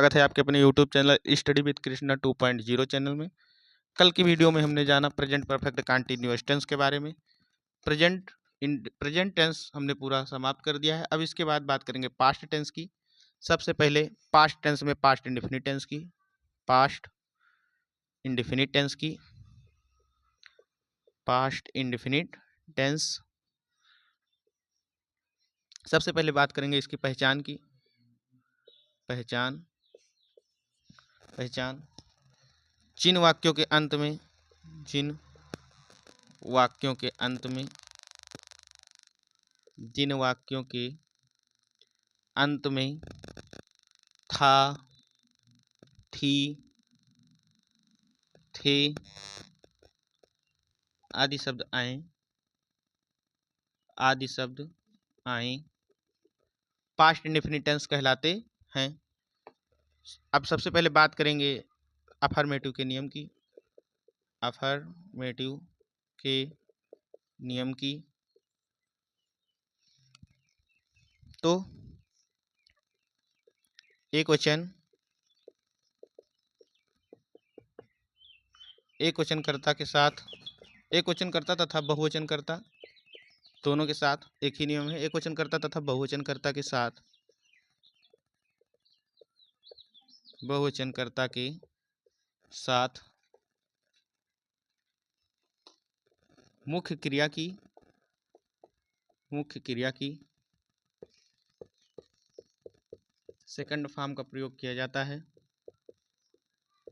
स्वागत है आपके अपने YouTube channel study with Krishna 2.0 channel में। कल की वीडियो में हमने जाना प्रेजेंट परफेक्ट कंटीन्यूअस टेंस के बारे में। प्रेजेंट टेंस हमने पूरा समाप्त कर दिया है। अब इसके बाद बात करेंगे पास्ट टेंस की। सबसे पहले पास्ट टेंस में पास्ट इंडेफिनिट टेंस की, पास्ट इंडेफिनिट टेंस की, पास्ट इंडेफिनिट टेंस। सबसे पहले बात करेंगे इसकी पहचान की। पहचान जिन वाक्यों के अंत में जिन वाक्यों के अंत में था, थी, थे आदि शब्द आए पास्ट इंडेफिनिट टेंस कहलाते हैं। अब सबसे पहले बात करेंगे अफर्मेटिव के नियम की। अफर्मेटिव के नियम की तो एक वचनकर्ता के साथ एक वचनकर्ता तथा बहुवचनकर्ता दोनों के साथ एक ही नियम है। एक वचनकर्ता तथा बहुवचनकर्ता के साथ मुख्य क्रिया की सेकंड फॉर्म का प्रयोग किया जाता है।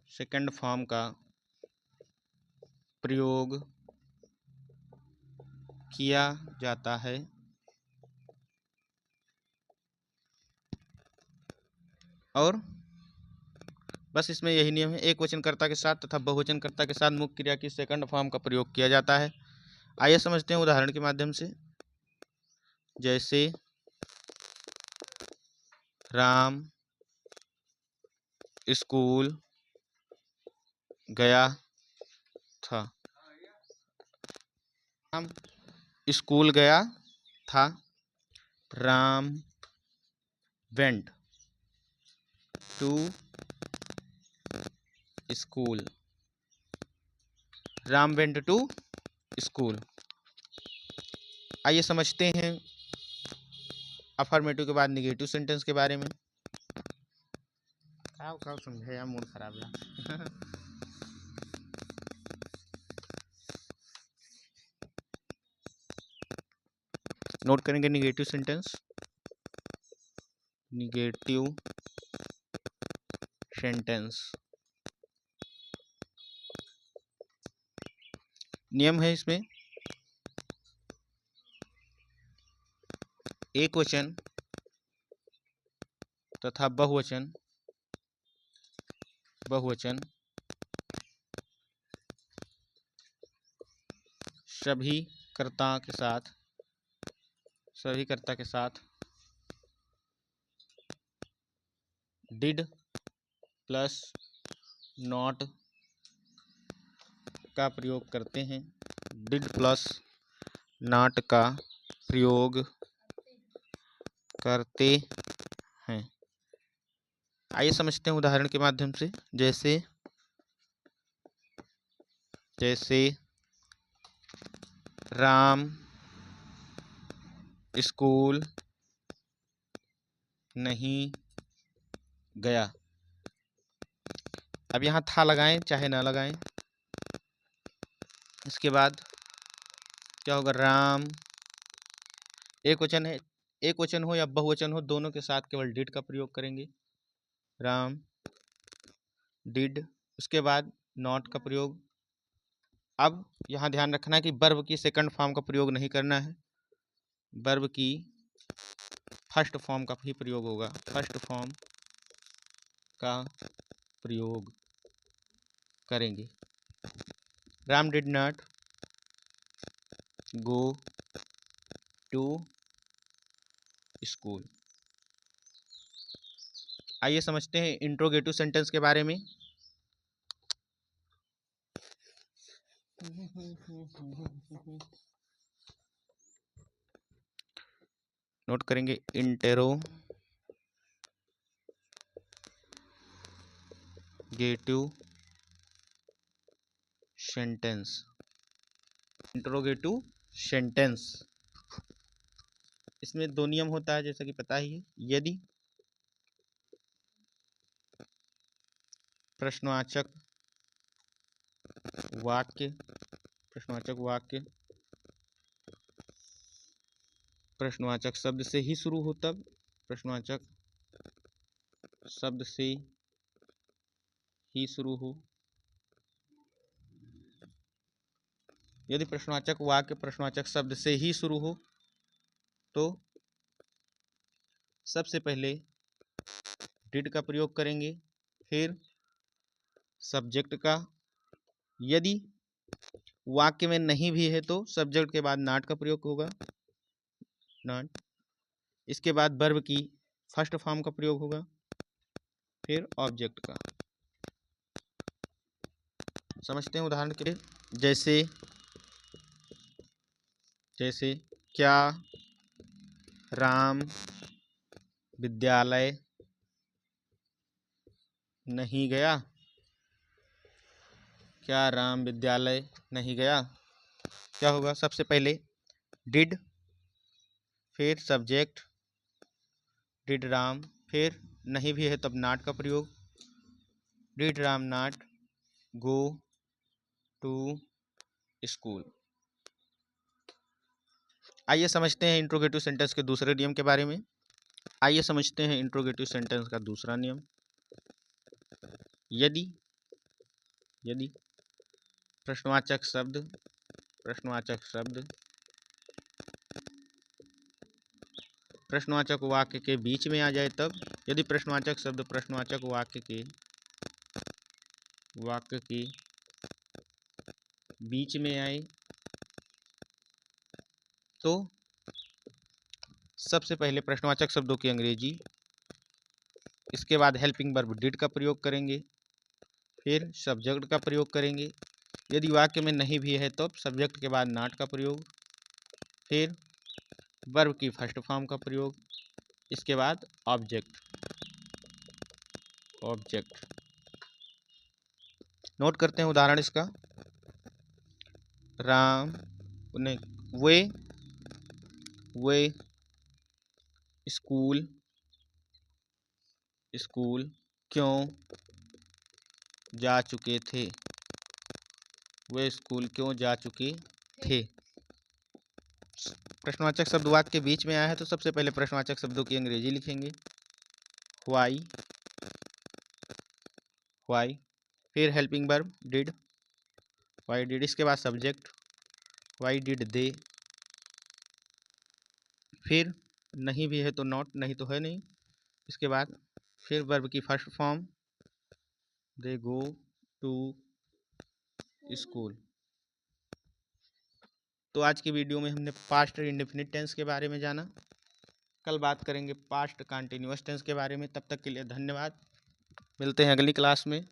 सेकंड फॉर्म का प्रयोग किया जाता है और बस इसमें यही नियम है। एक वचनकर्ता के साथ तथा बहुवचनकर्ता के साथ मुख्य क्रिया की सेकंड फॉर्म का प्रयोग किया जाता है। आइए समझते हैं उदाहरण के माध्यम से। जैसे राम स्कूल गया था। राम स्कूल गया था। Ram went to school. Ram went to school. आइए समझते हैं अफर्मेटिव के बाद निगेटिव सेंटेंस के बारे में। क्या समझे यार, मूड खराब है। नोट करेंगे निगेटिव सेंटेंस। नियम है इसमें एक वचन तथा बहुवचन सभी कर्ता के साथ डिड प्लस नॉट का प्रयोग करते हैं। डिड प्लस नॉट का प्रयोग करते हैं। आइए समझते हैं उदाहरण के माध्यम से। जैसे राम स्कूल नहीं गया। अब यहाँ था लगाएं चाहे ना लगाएं। इसके बाद क्या होगा, राम एक वचन है, एक वचन हो या बहुवचन हो दोनों के साथ केवल डिड का प्रयोग करेंगे। राम डिड। उसके बाद नॉट का प्रयोग। अब यहाँ ध्यान रखना है कि वर्ब की सेकंड फॉर्म का प्रयोग नहीं करना है। वर्ब की फर्स्ट फॉर्म का ही प्रयोग होगा। फर्स्ट फॉर्म का प्रयोग करेंगे। Ram did not go to school. आइए समझते हैं इंट्रोगेटिव सेंटेंस के बारे में। नोट करेंगे इंट्रोगेटिव सेंटेंस। इंट्रोगेटिव सेंटेंस इसमें दो नियम होता है जैसा कि पता ही है। यदि प्रश्नवाचक वाक्य प्रश्नवाचक शब्द से ही शुरू हो, तब प्रश्नवाचक शब्द से ही शुरू हो। यदि प्रश्नवाचक वाक्य प्रश्नवाचक शब्द से ही शुरू हो तो सबसे पहले डिड का प्रयोग करेंगे, फिर सब्जेक्ट का। यदि वाक्य में नहीं भी है तो सब्जेक्ट के बाद नॉट का प्रयोग होगा, नॉट। इसके बाद वर्ब की फर्स्ट फॉर्म का प्रयोग होगा, फिर ऑब्जेक्ट का। समझते हैं उदाहरण के लिए। जैसे क्या राम विद्यालय नहीं गया? क्या राम विद्यालय नहीं गया? क्या होगा? सबसे पहले डिड, फिर सब्जेक्ट डिड राम, फिर नहीं भी है तब नॉट का प्रयोग, did Ram not go to school. आइए समझते हैं इंट्रोगेटिव सेंटेंस के दूसरे नियम के बारे में। आइए समझते हैं इंट्रोगेटिव सेंटेंस का दूसरा नियम। यदि प्रश्नवाचक शब्द प्रश्नवाचक वाक्य के बीच में आ जाए तब। यदि प्रश्नवाचक शब्द प्रश्नवाचक वाक्य के बीच में आए तो सबसे पहले प्रश्नवाचक शब्दों की अंग्रेजी, इसके बाद हेल्पिंग वर्ब डिड का प्रयोग करेंगे, फिर सब्जेक्ट का प्रयोग करेंगे। यदि वाक्य में नहीं भी है तो सब्जेक्ट के बाद नॉट का प्रयोग, फिर वर्ब की फर्स्ट फॉर्म का प्रयोग, इसके बाद ऑब्जेक्ट। नोट करते हैं उदाहरण इसका। राम ने वे स्कूल क्यों जा चुके थे? वे स्कूल क्यों जा चुके थे? प्रश्नवाचक शब्द वाक्य के बीच में आया है तो सबसे पहले प्रश्नवाचक शब्दों की अंग्रेजी लिखेंगे, व्हाई, फिर helping verb did, why did. इसके बाद सब्जेक्ट, व्हाई डिड दे, फिर नहीं भी है तो नॉट, नहीं तो है नहीं। इसके बाद फिर वर्ब की first form, they go to school. तो आज की वीडियो में हमने पास्ट इंडेफिनिट टेंस के बारे में जाना। कल बात करेंगे पास्ट कंटिन्यूअस टेंस के बारे में। तब तक के लिए धन्यवाद। मिलते हैं अगली क्लास में।